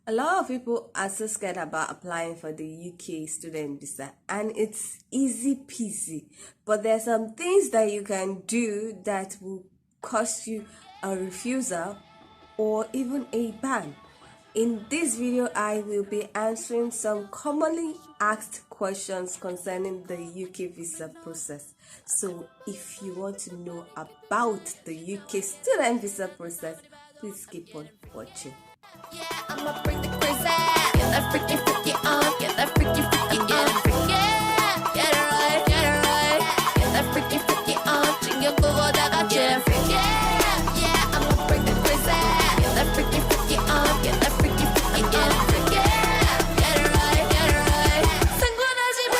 A lot of people are so scared about applying for the UK student visa, and it's easy peasy. But there are some things that you can do that will cost you a refusal or even a ban. In this video, I will be answering some commonly asked questions concerning the UK visa process. So if you want to know about the UK student visa process, please keep on watching. Yeah, I'ma bring the crazy. Get that freaky, freaky on. Get that freaky, freaky on. Yeah, get it right, get it right. Get that freaky, freaky on. 챙겨 보고 다 같이 freaky. Yeah, I'ma bring the crazy. Get that freaky, freaky on. Get that freaky, freaky on. Freaky. Get it right, get it right. 상관하지 마.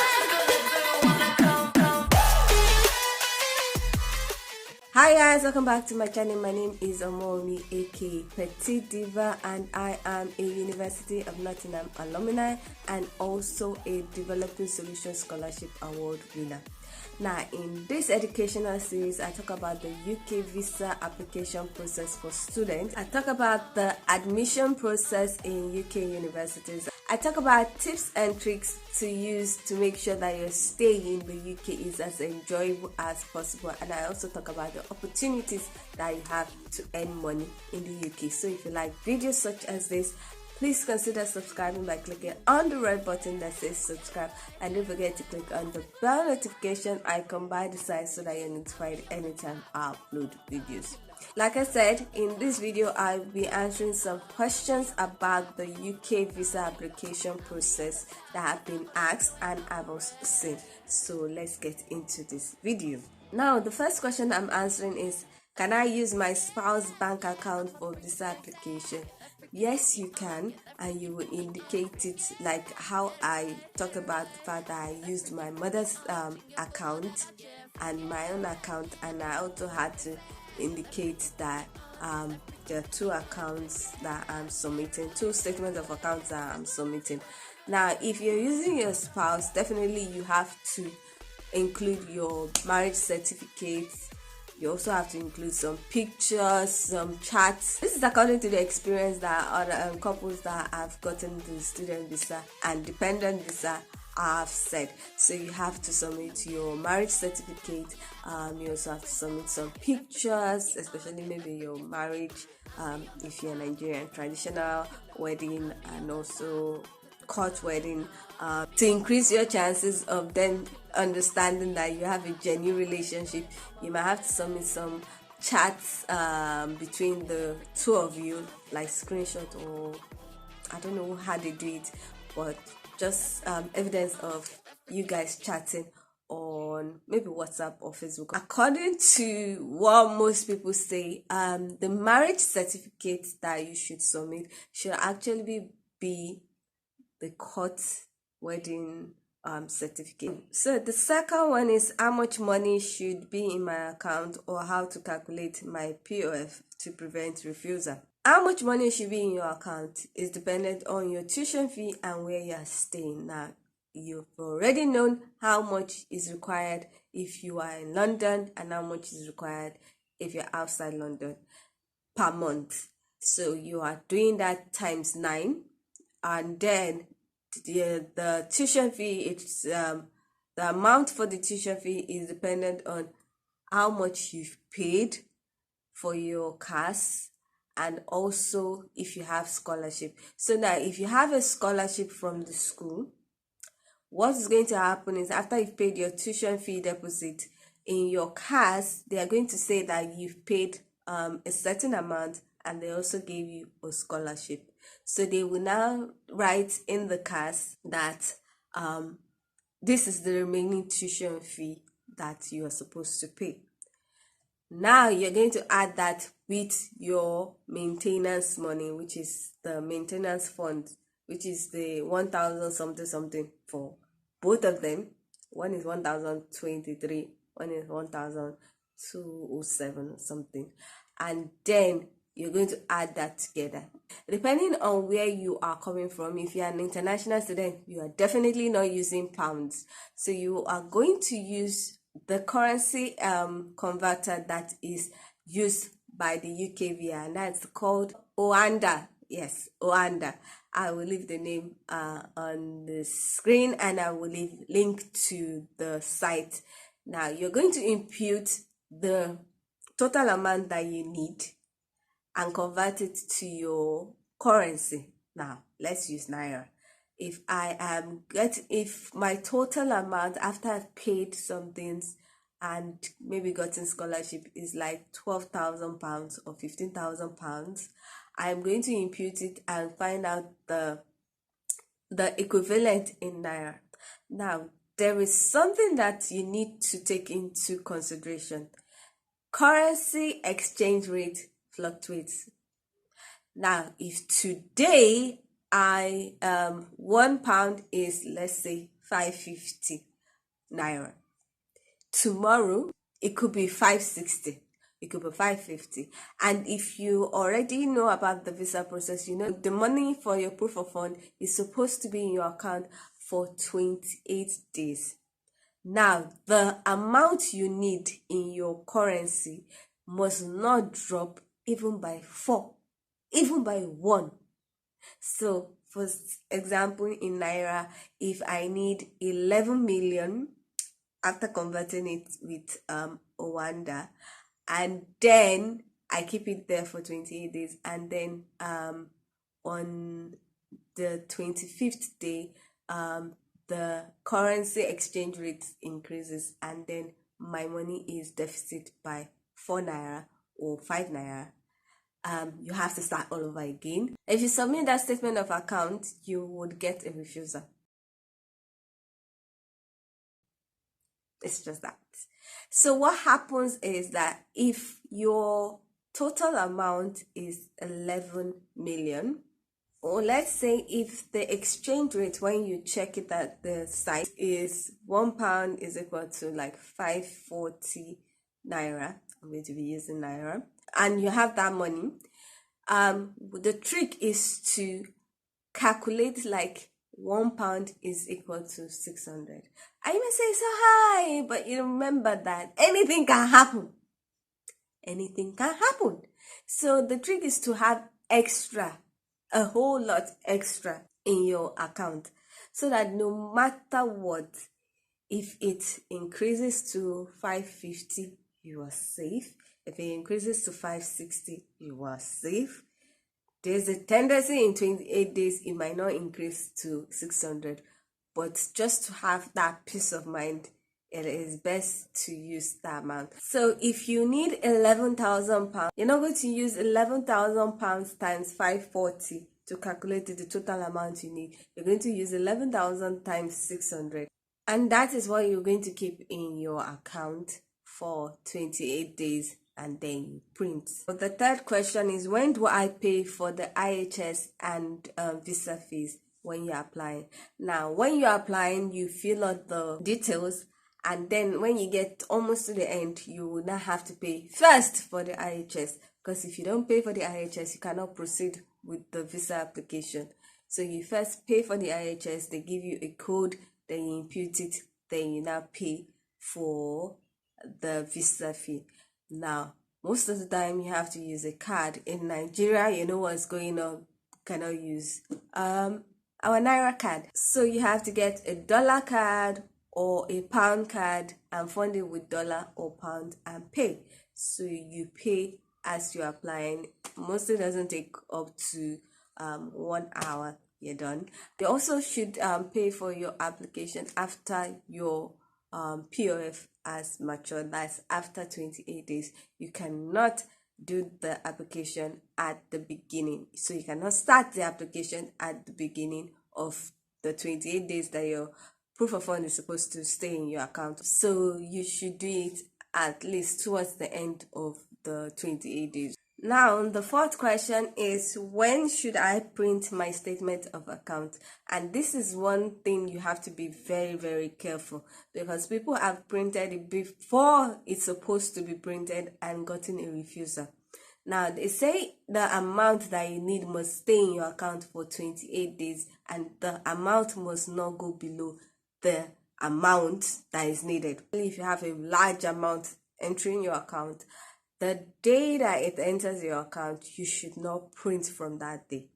Hi guys, welcome back to my channel. My name is Omomi aka Petite Diva, and I am a University of Nottingham alumni and also a Developing Solutions Scholarship Award winner. Now, in this educational series, I talk about the UK visa application process for students. I talk about the admission process in UK universities. I talk about tips and tricks to use to make sure that your stay in the UK is as enjoyable as possible. And I also talk about the opportunities that you have to earn money in the UK. So if you like videos such as this, please consider subscribing by clicking on the red button that says subscribe, and don't forget to click on the bell notification icon by the side so that you're notified anytime I upload videos. Like I said, in this video I'll be answering some questions about the UK visa application process that have been asked and I've also seen. So let's get into this video. Now, the first question I'm answering is, can I use my spouse's bank account for visa application? Yes, you can, and you will indicate it like how I talked about the fact that I used my mother's account and my own account, and I also had to indicate that there are two accounts that I'm submitting, two statements of accounts that I'm submitting. Now, if you're using your spouse, definitely you have to include your marriage certificate. You also have to include some pictures, some chats. This is according to the experience that other couples that have gotten the student visa and dependent visa have said. So you have to submit your marriage certificate. You also have to submit some pictures, especially maybe your marriage, if you're Nigerian, traditional wedding, and also court wedding, to increase your chances of them understanding that you have a genuine relationship. You might have to submit some chats between the two of you, like screenshot, or I don't know how they do it, but just evidence of you guys chatting on maybe WhatsApp or Facebook. According to what most people say, the marriage certificate that you should submit should actually be the court wedding certificate. So the second one is, how much money should be in my account, or how to calculate my POF to prevent refusal. How much money should be in your account is dependent on your tuition fee and where you are staying. Now, you've already known how much is required if you are in London and how much is required if you're outside London per month. So you are doing that times 9, and then the tuition fee, it's the amount for the tuition fee is dependent on how much you've paid for your class, and also if you have scholarship. So now, if you have a scholarship from the school, what is going to happen is, after you've paid your tuition fee deposit in your class, they are going to say that you've paid a certain amount, and they also gave you a scholarship. So they will now write in the CAS that this is the remaining tuition fee that you are supposed to pay. Now you're going to add that with your maintenance money, which is the maintenance fund, which is the 1,000 something for both of them. One is 1,023, one is 1,207 something, and then you're going to add that together. Depending on where you are coming from, if you're an international student, you are definitely not using pounds. So you are going to use the currency converter that is used by the UK via, and that's called Oanda. Yes, Oanda. I will leave the name on the screen, and I will leave link to the site. Now you're going to impute the total amount that you need and convert it to your currency. Now let's use naira. If my total amount after I've paid some things and maybe gotten scholarship is like £12,000 or £15,000, I'm going to impute it and find out the equivalent in naira. Now there is something that you need to take into consideration. Currency exchange rate fluctuates. Now if today £1 is, let's say, 550 naira, tomorrow it could be 560, it could be 550. And if you already know about the visa process, you know the money for your proof of fund is supposed to be in your account for 28 days. Now the amount you need in your currency must not drop even by 4, even by 1. So for example, in naira, if I need 11 million after converting it with Rwanda, and then I keep it there for 28 days, and then on the 25th day the currency exchange rate increases, and then my money is deficit by 4 naira or 5 naira, you have to start all over again. If you submit that statement of account, you would get a refusal. It's just that. So what happens is that if your total amount is 11 million, or let's say if the exchange rate when you check it at the site is £1 is equal to like 540 naira, I'm going to be using naira, and you have that money, the trick is to calculate like £1 is equal to 600. I may say so high, but you remember that anything can happen. Anything can happen. So the trick is to have extra, a whole lot extra in your account, so that no matter what, if it increases to 550, you are safe. If it increases to 560, you are safe. There's a tendency in 28 days it might not increase to 600, but just to have that peace of mind, it is best to use that amount. So if you need £11,000, you're not going to use £11,000 times 540 to calculate the total amount you need. You're going to use 11,000 times 600, and that is what you're going to keep in your account for 28 days, and then you print. So the third question is, when do I pay for the IHS and visa fees when you're applying? Now when you're applying, you fill out the details, and then when you get almost to the end, you will not have to pay first for the IHS, because if you don't pay for the IHS, you cannot proceed with the visa application. So you first pay for the IHS, they give you a code, then you impute it, then you now pay for the visa fee. Now most of the time you have to use a card. In Nigeria, you know what's going on, cannot use our naira card, so you have to get a dollar card or a pound card and fund it with dollar or pound and pay. So you pay as you're applying. Mostly doesn't take up to 1 hour, you're done. They also should pay for your application after your POF has matured. That's after 28 days. You cannot do the application at the beginning. So you cannot start the application at the beginning of the 28 days that your proof of fund is supposed to stay in your account. So you should do it at least towards the end of the 28 days. Now the fourth question is, when should I print my statement of account? And this is one thing you have to be very, very careful, because people have printed it before it's supposed to be printed and gotten a refusal. Now they say the amount that you need must stay in your account for 28 days, and the amount must not go below the amount that is needed. If you have a large amount entering your account, the day that it enters your account, you should not print from that day.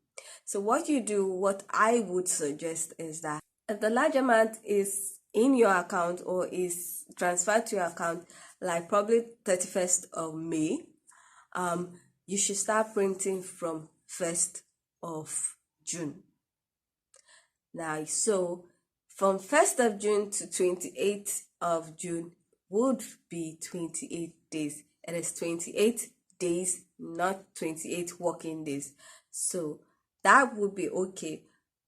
So what you do, what I would suggest is that if the large amount is in your account or is transferred to your account, like probably 31st of May, you should start printing from 1st of June. Now, so from 1st of June to 28th of June would be 28 days. It is 28 days, not 28 working days. So that would be okay.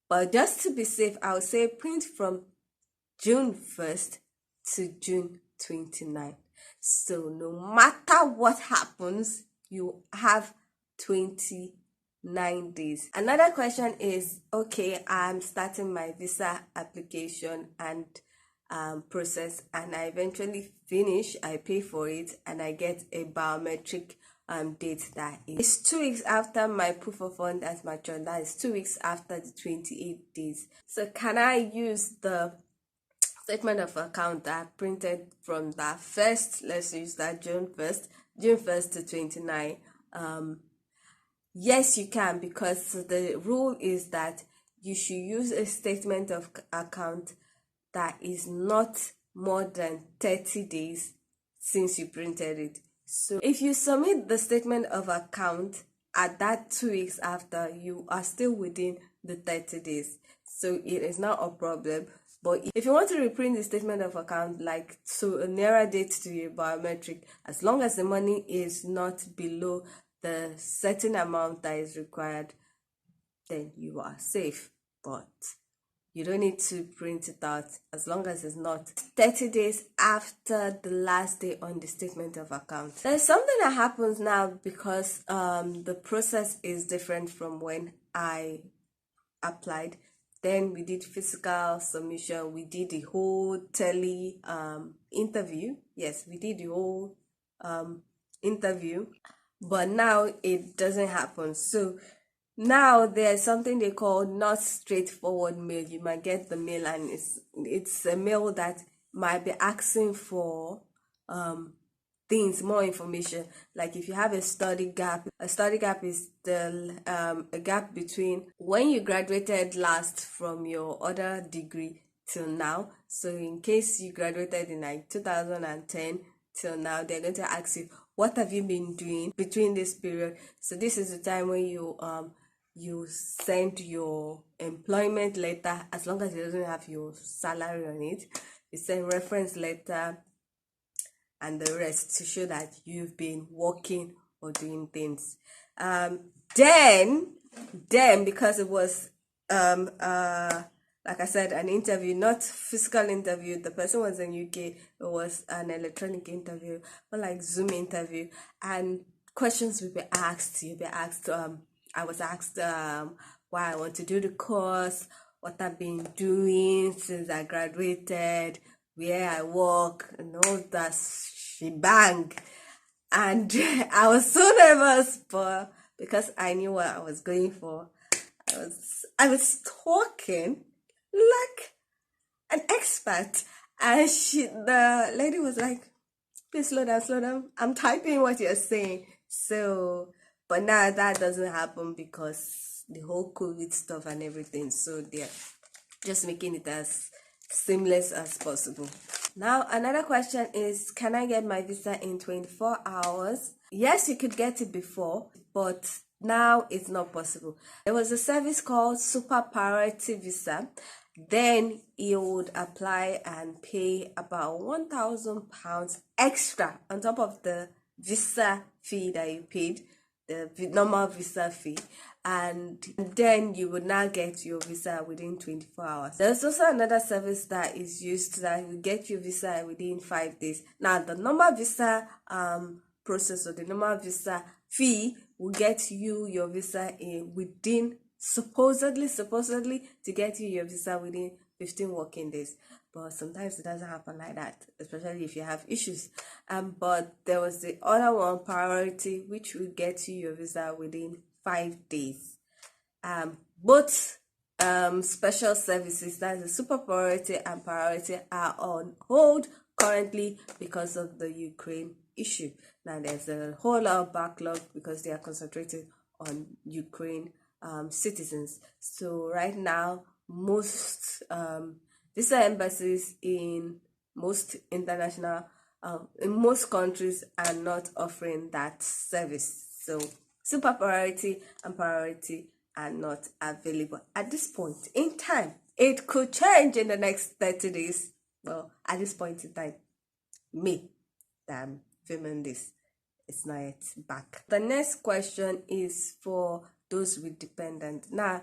But just to be safe, I would say print from June 1st to June 29th. So no matter what happens, you have 29 days. Another question is, okay, I'm starting my visa application and process, and I eventually finish, I pay for it, and I get a biometric date that is 2 weeks after my proof of fund has matured. That is 2 weeks after the 28 days. So can I use the statement of account that I printed from that first, let's use that June 1st to 29? Yes, you can, because the rule is that you should use a statement of account that is not more than 30 days since you printed it. So if you submit the statement of account at that 2 weeks after, you are still within the 30 days. So it is not a problem. But if you want to reprint the statement of account, like so a nearer date to your biometric, as long as the money is not below the certain amount that is required, then you are safe. But you don't need to print it out as long as it's not 30 days after the last day on the statement of account. There's something that happens now because the process is different from when I applied. Then we did physical submission, we did the whole tele interview. Yes, we did the whole interview, but now it doesn't happen. So now there's something they call not straightforward mail. You might get the mail and it's a mail that might be asking for things, more information. Like if you have a study gap is the a gap between when you graduated last from your other degree till now. So in case you graduated in like 2010 till now, they're going to ask you, what have you been doing between this period? So this is the time when you send your employment letter, as long as it doesn't have your salary on it. You send reference letter and the rest to show that you've been working or doing things. Then because it was like I said, an interview, not physical interview, the person was in UK, it was an electronic interview, or like Zoom interview, and questions will be asked. You'll be asked, I was asked why I want to do the course, what I've been doing since I graduated, where I work, and all that shebang. And I was so nervous, but because I knew what I was going for, I was talking like an expert, and the lady was like, please slow down, I'm typing what you're saying. So but now that doesn't happen because the whole COVID stuff and everything, so they're just making it as seamless as possible. Now another question is, can I get my visa in 24 hours? Yes, you could get it before, but now it's not possible. There was a service called Super Priority Visa. Then you would apply and pay about £1,000 extra on top of the visa fee that you paid, the normal visa fee, and then you would now get your visa within 24 hours. There's also another service that is used that will get your visa within 5 days. Now the normal visa process, or the normal visa fee, will get you your visa within supposedly to get you your visa within 15 working days, but sometimes it doesn't happen like that, especially if you have issues. But there was the other one, priority, which will get you your visa within 5 days. Both special services, that's the super priority and priority, are on hold currently because of the Ukraine issue. Now there's a whole lot of backlog because they are concentrated on Ukraine citizens. So right now, most visa embassies in most international in most countries are not offering that service. So super priority and priority are not available at this point in time. It could change in the next 30 days. Well, at this point in time, me that I'm filming this, it's not yet back. The next question is for those with dependent. Now,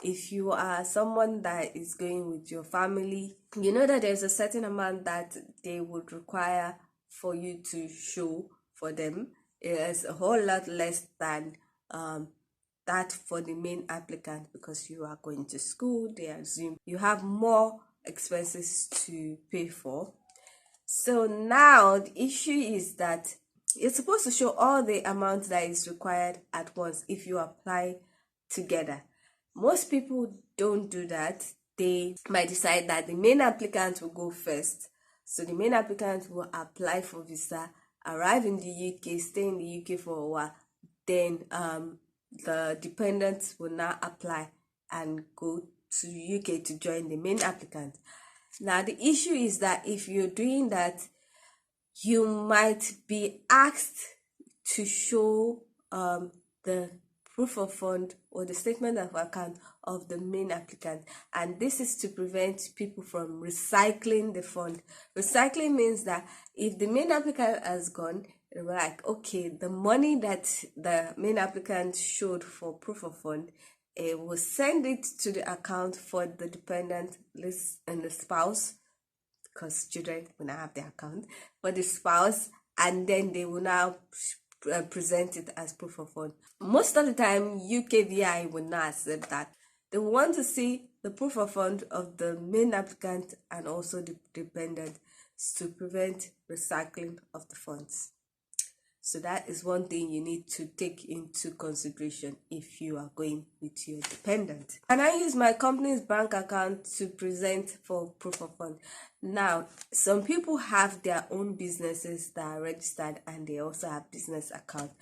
if you are someone that is going with your family, you know that there's a certain amount that they would require for you to show for them. It is a whole lot less than that for the main applicant, because you are going to school. They assume you have more expenses to pay for. So now the issue is that you're supposed to show all the amount that is required at once if you apply together. Most people don't do that. They might decide that the main applicant will go first. So the main applicant will apply for visa, arrive in the UK, stay in the UK for a while. Then the dependents will now apply and go to UK to join the main applicant. Now the issue is that if you're doing that, you might be asked to show the proof of fund or the statement of account of the main applicant, and this is to prevent people from recycling the fund. Recycling means that if the main applicant has gone, like, okay, the money that the main applicant showed for proof of fund, it will send it to the account for the dependent list and the spouse, because children will not have their account, for the spouse, and then they will now present it as proof of fund. Most of the time, UKVI will not accept that. They want to see the proof of fund of the main applicant and also the dependent to prevent recycling of the funds. So that is one thing you need to take into consideration if you are going with your dependent. And I use my company's bank account to present for proof of fund. Now, some people have their own businesses that are registered and they also have business accounts.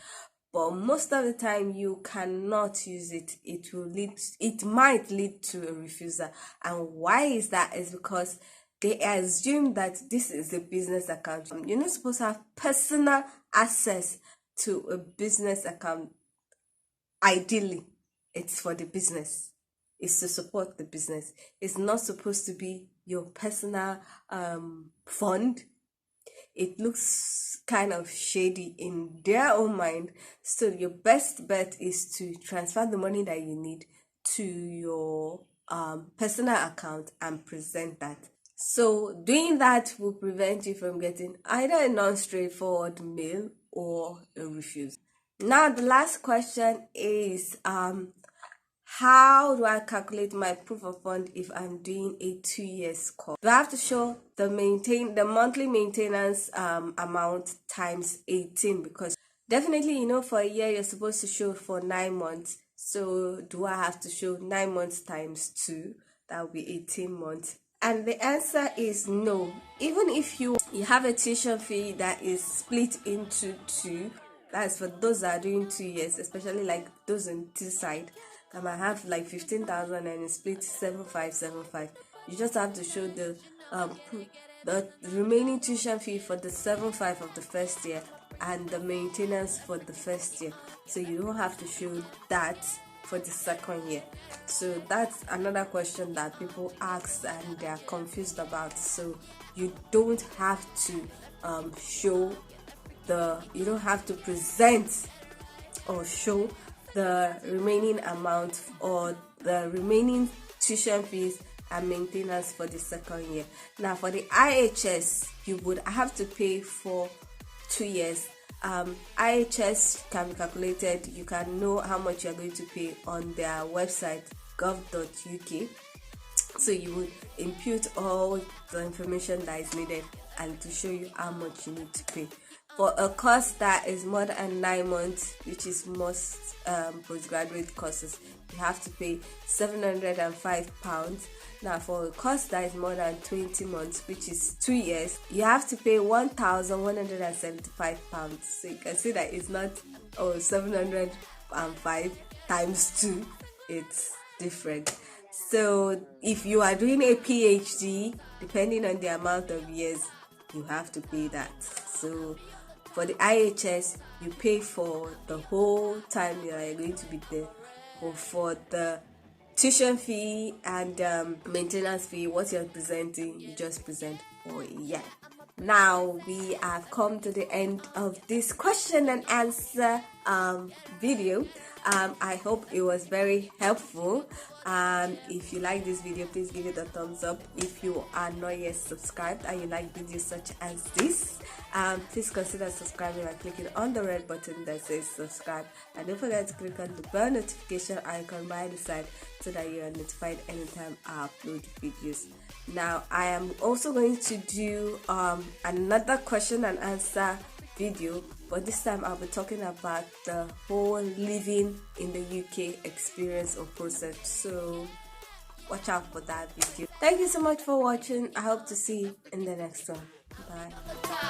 But most of the time you cannot use it. It might lead to a refusal. And why is that? Is because they assume that this is a business account. You're not supposed to have personal access to a business account. Ideally, it's for the business. It's to support the business. It's not supposed to be your personal fund. It looks kind of shady in their own mind. So your best bet is to transfer the money that you need to your personal account and present that. So doing that will prevent you from getting either a non-straightforward mail or a refusal. Now the last question is how do I calculate my proof of fund if I'm doing a 2 years course? Do I have to show the monthly maintenance amount times 18? Because definitely, you know, for a year you're supposed to show for 9 months. So do I have to show 9 months times 2? That will be 18 months. And the answer is no. Even if you have a tuition fee that is split into 2, that's for those that are doing 2 years, especially like those on this side, that might have like 15,000 and it's split 7575. You just have to show the remaining tuition fee for the 75 of the first year and the maintenance for the first year. So you don't have to show that for the second year. So that's another question that people ask and they are confused about. So you don't have to you don't have to present or show the remaining amount or the remaining tuition fees and maintenance for the second year. Now for the IHS, you would have to pay for 2 years. IHS can be calculated. You can know how much you are going to pay on their website gov.uk. So you would input all the information that is needed and to show you how much you need to pay. For a course that is more than 9 months, which is most postgraduate courses, you have to pay £705. Now for a course that is more than 20 months, which is 2 years, you have to pay £1,175. So you can see that it's not 705 times 2. it's different. So if you are doing a PhD, depending on the amount of years, you have to pay that. So for the IHS, you pay for the whole time you are going to be there. But for the tuition fee and maintenance fee, what you're presenting, you just present for a year. Now we have come to the end of this question and answer video. I hope it was very helpful. If you like this video, please give it a thumbs up. If you are not yet subscribed and you like videos such as this, please consider subscribing by clicking on the red button that says subscribe, and don't forget to click on the bell notification icon by the side so that you are notified anytime I upload videos. Now I am also going to do another question and answer video, but this time I'll be talking about the whole living in the UK experience or process, so watch out for that video. Thank you so much for watching. I hope to see you in the next one. Bye.